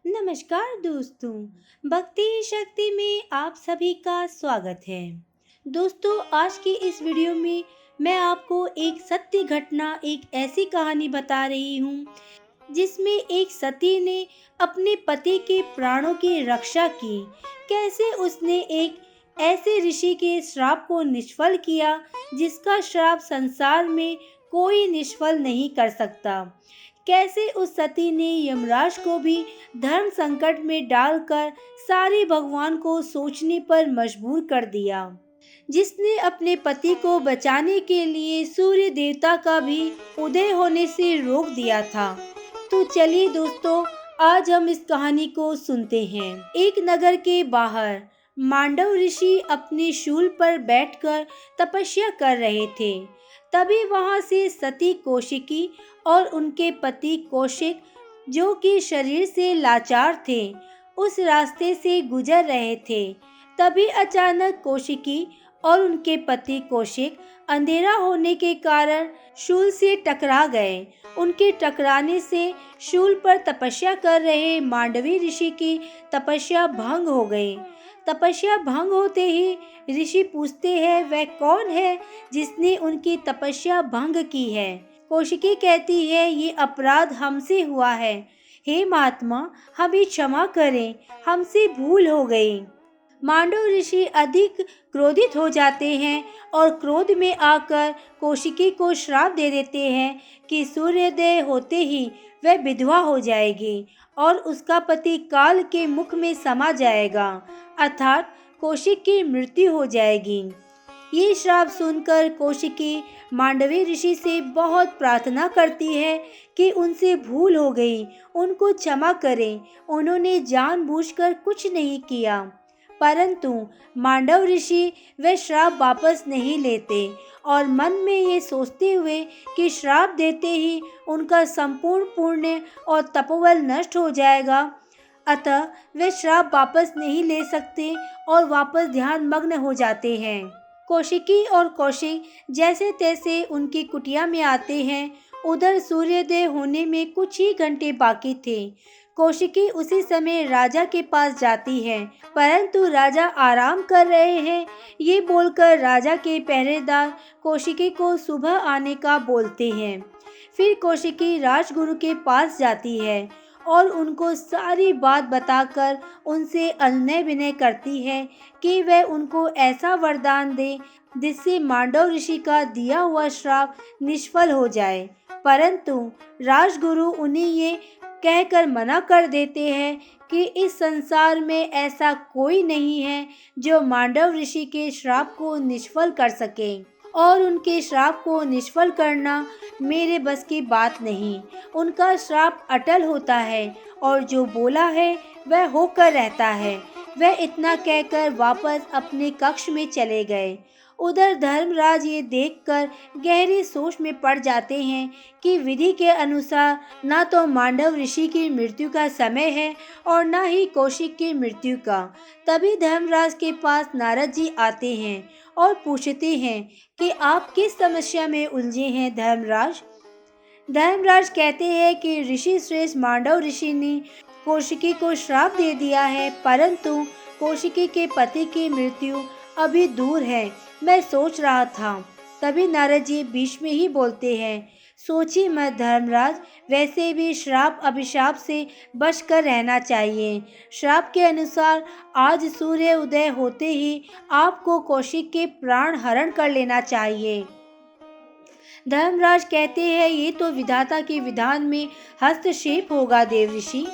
नमस्कार दोस्तों, भक्ति शक्ति में आप सभी का स्वागत है। दोस्तों, आज की इस वीडियो में मैं आपको एक सत्य घटना, एक ऐसी कहानी बता रही हूँ जिसमें एक सती ने अपने पति के प्राणों की रक्षा की। कैसे उसने एक ऐसे ऋषि के श्राप को निष्फल किया जिसका श्राप संसार में कोई निष्फल नहीं कर सकता। कैसे उस सती ने यमराज को भी धर्म संकट में डालकर सारे भगवान को सोचने पर मजबूर कर दिया, जिसने अपने पति को बचाने के लिए सूर्य देवता का भी उदय होने से रोक दिया था। तो चलिए दोस्तों, आज हम इस कहानी को सुनते हैं। एक नगर के बाहर मांडव ऋषि अपने शूल पर बैठकर तपस्या कर रहे थे। तभी वहां से सती कौशिकी और उनके पति कौशिक, जो कि शरीर से लाचार थे, उस रास्ते से गुजर रहे थे। तभी अचानक कौशिकी और उनके पति कौशिक अंधेरा होने के कारण शूल से टकरा गए। उनके टकराने से शूल पर तपस्या कर रहे मांडवी ऋषि की तपस्या भंग हो गई। तपस्या भंग होते ही ऋषि पूछते हैं, वह कौन है जिसने उनकी तपस्या भंग की है। कौशिकी कहती है, ये अपराध हमसे हुआ है। हे महात्मा, हमें क्षमा करें, हमसे भूल हो गई। मांडव ऋषि अधिक क्रोधित हो जाते हैं और क्रोध में आकर कौशिकी को श्राप दे देते हैं कि सूर्योदय होते ही वह विधवा हो जाएगी और उसका पति काल के मुख में समा जाएगा, अर्थात कौशिक की मृत्यु हो जाएगी। ये श्राप सुनकर कौशिकी मांडवी ऋषि से बहुत प्रार्थना करती है कि उनसे भूल हो गई, उनको क्षमा करें, उन्होंने जानबूझकर कुछ नहीं किया। परंतु मांडव ऋषि वह श्राप वापस नहीं लेते और मन में ये सोचते हुए कि श्राप देते ही उनका संपूर्ण पुण्य और तपोबल नष्ट हो जाएगा, अतः वे श्राप वापस नहीं ले सकते और वापस ध्यान मग्न हो जाते हैं। कौशिकी और कौशिक जैसे तैसे उनकी कुटिया में आते हैं। उधर सूर्योदय होने में कुछ ही घंटे बाकी थे। कौशिकी उसी समय राजा के पास जाती है, परंतु राजा आराम कर रहे हैं। ये बोलकर राजा के पहरेदार कौशिकी को सुबह आने का बोलते हैं। फिर कौशिकी राजगुरु के पास जाती है और उनको सारी बात बताकर उनसे अनय विनय करती है कि वह उनको ऐसा वरदान दे जिससे मांडव ऋषि का दिया हुआ श्राप निष्फल हो जाए। परंतु राजगुरु उन्हें ये कहकर मना कर देते हैं कि इस संसार में ऐसा कोई नहीं है जो मांडव ऋषि के श्राप को निष्फल कर सके और उनके श्राप को निष्फल करना मेरे बस की बात नहीं। उनका श्राप अटल होता है और जो बोला है वह होकर रहता है। वह इतना कहकर वापस अपने कक्ष में चले गए। उधर धर्मराज ये देखकर गहरी सोच में पड़ जाते हैं कि विधि के अनुसार न तो मांडव ऋषि की मृत्यु का समय है और न ही कौशिक की मृत्यु का। तभी धर्मराज के पास नारद जी आते हैं और पूछते हैं कि आप किस समस्या में उलझे हैं धर्मराज। धर्मराज कहते हैं कि ऋषि श्रेष्ठ मांडव ऋषि ने कौशिकी को श्राप दे दिया है, परंतु कौशिकी के पति की मृत्यु अभी दूर है। मैं सोच रहा था। तभी नारद जी बीच में ही बोलते हैं, सोचिए मत धर्मराज, वैसे भी श्राप अभिशाप से बचकर रहना चाहिए। श्राप के अनुसार आज सूर्य उदय होते ही आपको कौशिक के प्राण हरण कर लेना चाहिए। धर्मराज कहते हैं, ये तो विधाता के विधान में हस्तक्षेप होगा देव ऋषि।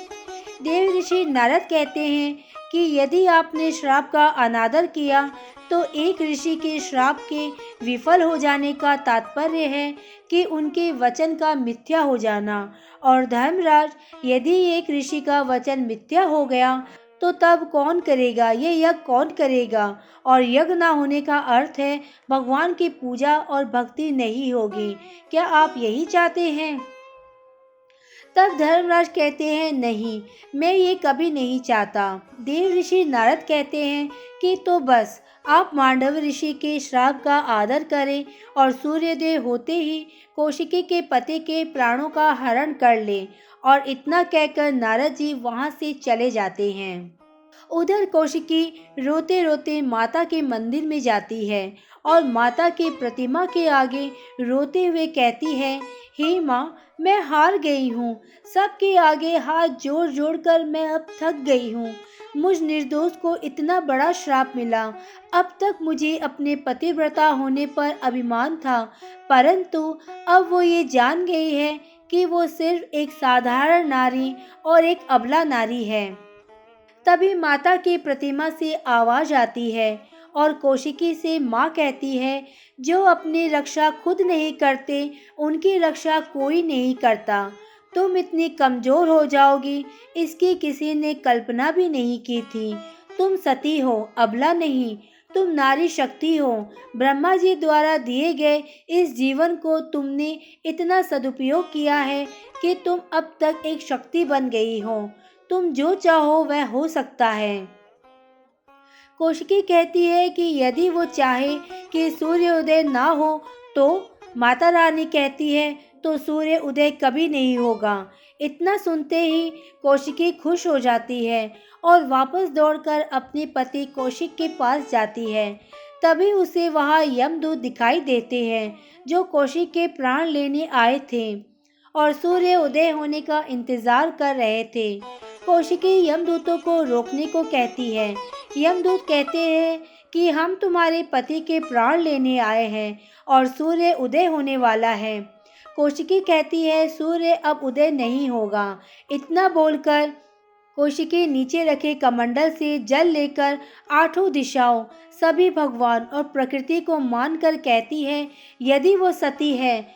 देव ऋषि नारद कहते हैं कि यदि आपने श्राप का अनादर किया तो एक ऋषि के श्राप के विफल हो जाने का तात्पर्य है कि उनके वचन का मिथ्या हो जाना। और धर्मराज, यदि एक ऋषि का वचन मिथ्या हो गया तो तब कौन करेगा, ये यज्ञ कौन करेगा। और यज्ञ ना होने का अर्थ है भगवान की पूजा और भक्ति नहीं होगी। क्या आप यही चाहते हैं? तब धर्मराज कहते हैं, नहीं, मैं ये कभी नहीं चाहता। देव ऋषि नारद कहते हैं कि तो बस आप मांडव ऋषि के श्राप का आदर करें और सूर्योदय होते ही कौशिकी के पति के प्राणों का हरण कर लें और इतना कहकर नारद जी वहां से चले जाते हैं। उधर कौशिकी रोते रोते माता के मंदिर में जाती है और माता की प्रतिमा के आगे रोते हुए कहती है, हे माँ, मैं हार गई हूँ। सबके आगे हाथ जोड़ जोड़ कर मैं अब थक गई हूँ। मुझ निर्दोष को इतना बड़ा श्राप मिला। अब तक मुझे अपने पतिव्रता होने पर अभिमान था, परंतु अब वो ये जान गई है कि वो सिर्फ एक साधारण नारी और एक अबला नारी है। तभी माता की प्रतिमा से आवाज आती है और कौशिकी से माँ कहती है, जो अपनी रक्षा खुद नहीं करते उनकी रक्षा कोई नहीं करता। तुम इतनी कमजोर हो जाओगी, इसकी किसी ने कल्पना भी नहीं की थी। तुम सती हो, अबला नहीं। तुम नारी शक्ति हो। ब्रह्मा जी द्वारा दिए गए इस जीवन को तुमने इतना सदुपयोग किया है कि तुम अब तक एक शक्ति बन गई हो। तुम जो चाहो वह हो सकता है। कौशिकी कहती है कि यदि वो चाहे कि सूर्योदय ना हो तो? माता रानी कहती है, तो सूर्य उदय कभी नहीं होगा। इतना सुनते ही कौशिकी खुश हो जाती है और वापस दौड़कर अपने पति कौशिक के पास जाती है। तभी उसे वहां यमदूत दिखाई देते हैं, जो कौशिक के प्राण लेने आए थे और सूर्य उदय होने का इंतजार कर रहे थे। कौशिकी यमदूतों को रोकने को कहती है। यमदूत कहते हैं कि हम तुम्हारे पति के प्राण लेने आए हैं और सूर्य उदय होने वाला है। कौशिकी कहती है, सूर्य अब उदय नहीं होगा। इतना बोलकर कौशिकी नीचे रखे कमंडल से जल लेकर आठों दिशाओं, सभी भगवान और प्रकृति को मानकर कहती है, यदि वो सती है,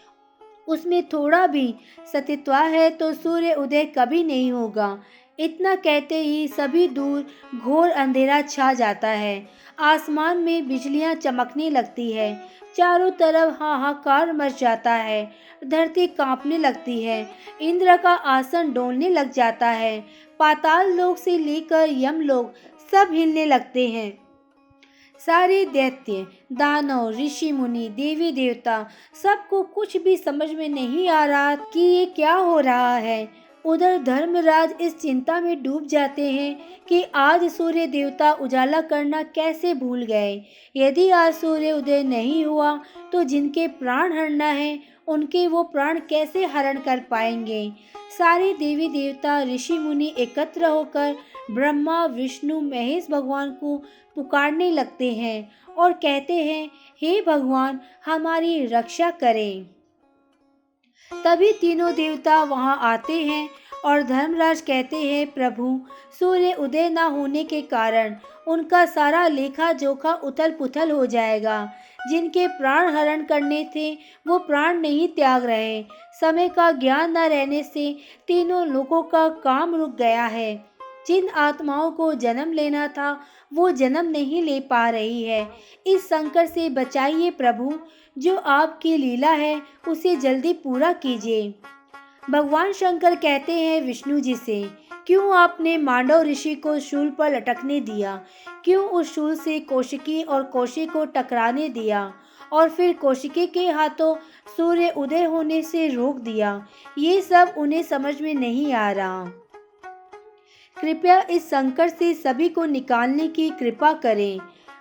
उसमें थोड़ा भी सतीत्व है, तो सूर्य उदय कभी नहीं होगा। इतना कहते ही सभी दूर घोर अंधेरा छा जाता है। आसमान में बिजलियां चमकने लगती है। चारों तरफ हाहाकार मच जाता है। धरती कांपने लगती है। इंद्र का आसन डोलने लग जाता है। पाताल लोक से लेकर यमलोक सब हिलने लगते हैं। सारे दैत्य, दानव, ऋषि मुनि, देवी देवता, सबको कुछ भी समझ में नहीं आ रहा कि ये क्या हो रहा है। उधर धर्मराज इस चिंता में डूब जाते हैं कि आज सूर्य देवता उजाला करना कैसे भूल गए। यदि आज सूर्य उदय नहीं हुआ तो जिनके प्राण हरना है उनके वो प्राण कैसे हरण कर पाएंगे। सारे देवी देवता, ऋषि मुनि एकत्र होकर ब्रह्मा, विष्णु, महेश भगवान को पुकारने लगते हैं और कहते हैं, हे भगवान, हमारी रक्षा करें। तभी तीनों देवता वहां आते हैं और धर्मराज कहते हैं, प्रभु, सूर्य उदय न होने के कारण उनका सारा लेखा जोखा उथल पुथल हो जाएगा। जिनके प्राण हरण करने थे वो प्राण नहीं त्याग रहे। समय का ज्ञान न रहने से तीनों लोगों का काम रुक गया है। जिन आत्माओं को जन्म लेना था वो जन्म नहीं ले पा रही है। इस संकट से बचाइए प्रभु। जो आपकी लीला है उसे जल्दी पूरा कीजिए। भगवान शंकर कहते हैं विष्णु जी से, क्यों आपने मांडव ऋषि को शूल पर लटकने दिया? क्यों उस शूल से कौशिकी और कौशिक को टकराने दिया और फिर कौशिकी के हाथों सूर्य उदय होने से रोक दिया? ये सब उन्हें समझ में नहीं आ रहा। कृपया इस संकट से सभी को निकालने की कृपा करें।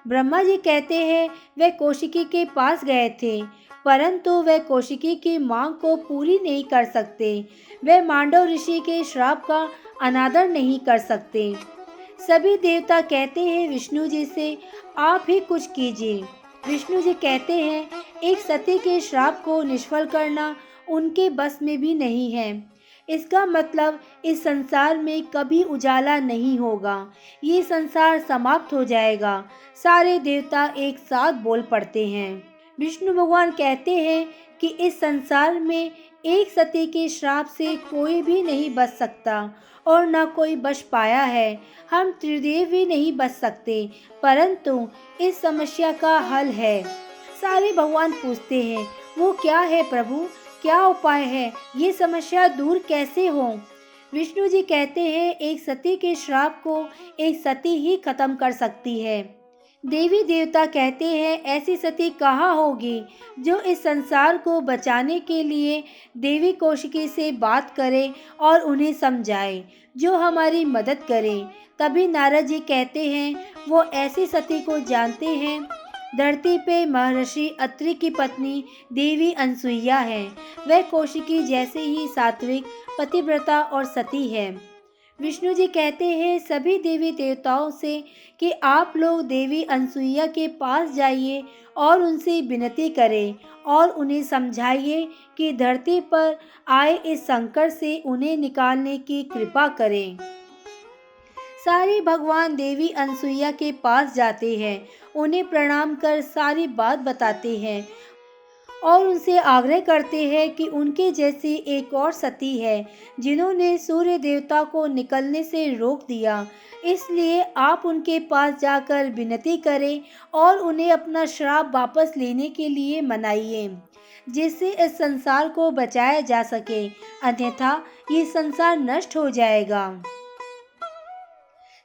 ब्रह्मा जी कहते हैं, वे कौशिकी के पास गए थे, परंतु वे कौशिकी की मांग को पूरी नहीं कर सकते। वे मांडव ऋषि के श्राप का अनादर नहीं कर सकते। सभी देवता कहते हैं विष्णु जी से, आप ही कुछ कीजिए। विष्णु जी कहते हैं, एक सती के श्राप को निष्फल करना उनके बस में भी नहीं है। इसका मतलब इस संसार में कभी उजाला नहीं होगा। ये संसार समाप्त हो जाएगा। सारे देवता एक साथ बोल पड़ते हैं। विष्णु भगवान कहते हैं कि इस संसार में एक सती के श्राप से कोई भी नहीं बच सकता और न कोई बच पाया है। हम त्रिदेव भी नहीं बच सकते, परंतु इस समस्या का हल है। सारे भगवान पूछते हैं, वो क्या है प्रभु? क्या उपाय है? ये समस्या दूर कैसे हो? विष्णु जी कहते हैं, एक सती के श्राप को एक सती ही खत्म कर सकती है। देवी देवता कहते हैं ऐसी सती कहाँ होगी जो इस संसार को बचाने के लिए देवी कौशिकी से बात करे और उन्हें समझाए, जो हमारी मदद करे। तभी नारद जी कहते हैं वो ऐसी सती को जानते हैं। धरती पे महर्षि अत्रि की पत्नी देवी अनसुईया है। वह कौशिकी जैसे ही सात्विक, पतिव्रता और सती है। विष्णु जी कहते हैं सभी देवी देवताओं से कि आप लोग देवी अनसुईया के पास जाइए और उनसे विनती करें और उन्हें समझाइए कि धरती पर आए इस संकट से उन्हें निकालने की कृपा करें। सारे भगवान देवी अनसुईया के पास जाते हैं, उन्हें प्रणाम कर सारी बात बताते हैं और उनसे आग्रह करते हैं कि उनके जैसी एक और सती है जिन्होंने सूर्य देवता को निकलने से रोक दिया। इसलिए आप उनके पास जाकर विनती करें और उन्हें अपना श्राप वापस लेने के लिए मनाइए, जिससे इस संसार को बचाया जा सके, अन्यथा ये संसार नष्ट हो जाएगा।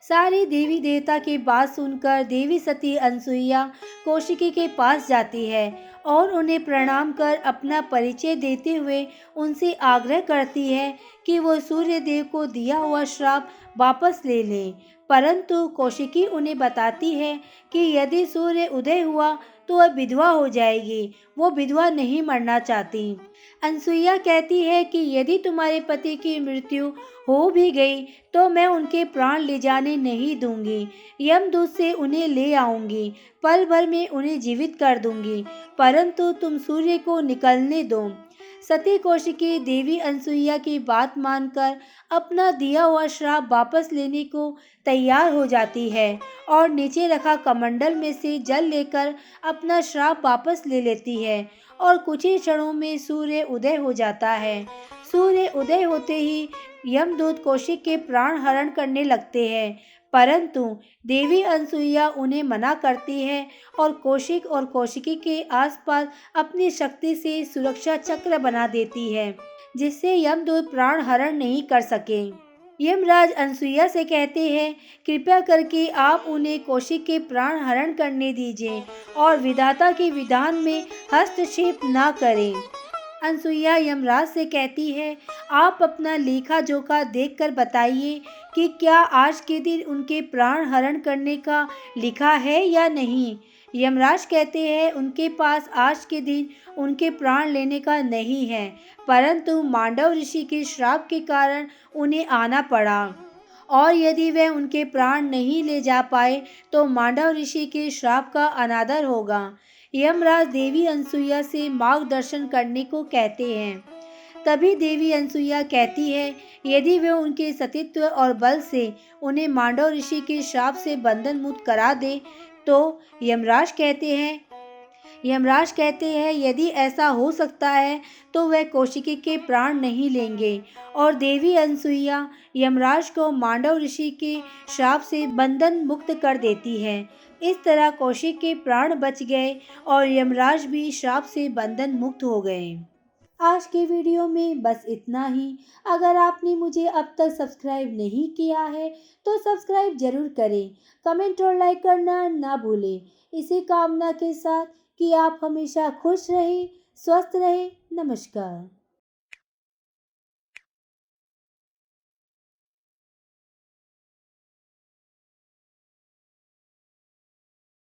सारे देवी देवता की बात सुनकर देवी सती अनसुईया कौशिकी के पास जाती है और उन्हें प्रणाम कर अपना परिचय देते हुए उनसे आग्रह करती है कि वो सूर्य देव को दिया हुआ श्राप वापस ले लें। परंतु कौशिकी उन्हें बताती है कि यदि सूर्य उदय हुआ तो वह विधवा हो जाएगी, वो विधवा नहीं मरना चाहती। अनसुईया कहती है कि यदि तुम्हारे पति की मृत्यु हो भी गई तो मैं उनके प्राण ले जाने नहीं दूंगी। यमदूत से उन्हें ले आऊंगी, पल भर में उन्हें जीवित कर दूंगी, परंतु तुम सूर्य को निकलने दो। सती कौशिकी देवी अनसुईया की बात मानकर अपना दिया हुआ श्राप वापस लेने को तैयार हो जाती है और नीचे रखा कमंडल में से जल लेकर अपना श्राप वापस ले लेती है और कुछ ही क्षणों में सूर्य उदय हो जाता है। सूर्य उदय होते ही यमदूत कौशिक के प्राण हरण करने लगते हैं, परंतु देवी अनसुईया उन्हें मना करती है और कौशिक और कौशिकी के आसपास अपनी शक्ति से सुरक्षा चक्र बना देती है, जिससे यमदूत प्राण हरण नहीं कर सके। यमराज अनसुईया से कहते हैं कृपया करके आप उन्हें कौशिक के प्राण हरण करने दीजिए और विधाता के विधान में हस्तक्षेप ना करें। अनसुईया यमराज से कहती है आप अपना लेखा जोखा देखकर बताइए कि क्या आज के दिन उनके प्राण हरण करने का लिखा है या नहीं। यमराज कहते हैं उनके पास आज के दिन उनके प्राण लेने का नहीं है, परंतु मांडव ऋषि के श्राप के कारण उन्हें आना पड़ा और यदि वे उनके प्राण नहीं ले जा पाए तो मांडव ऋषि के श्राप का अनादर होगा। यमराज देवी अनसुईया से मार्गदर्शन करने को कहते हैं। तभी देवी अनसुईया कहती है यदि वे उनके सतीत्व और बल से उन्हें मांडव ऋषि के श्राप से बंधन मुक्त करा दे तो यमराज कहते हैं यदि ऐसा हो सकता है तो वह कौशिकी के प्राण नहीं लेंगे और देवी अनसुईया यमराज को मांडव ऋषि के श्राप से बंधन मुक्त कर देती है। इस तरह कौशिक के प्राण बच गए और यमराज भी श्राप से बंधन मुक्त हो गए। आज के वीडियो में बस इतना ही। अगर आपने मुझे अब तक सब्सक्राइब नहीं किया है तो सब्सक्राइब जरूर करें, कमेंट और लाइक करना ना भूलें। इसी कामना के साथ कि आप हमेशा खुश रहें, स्वस्थ रहें। नमस्कार।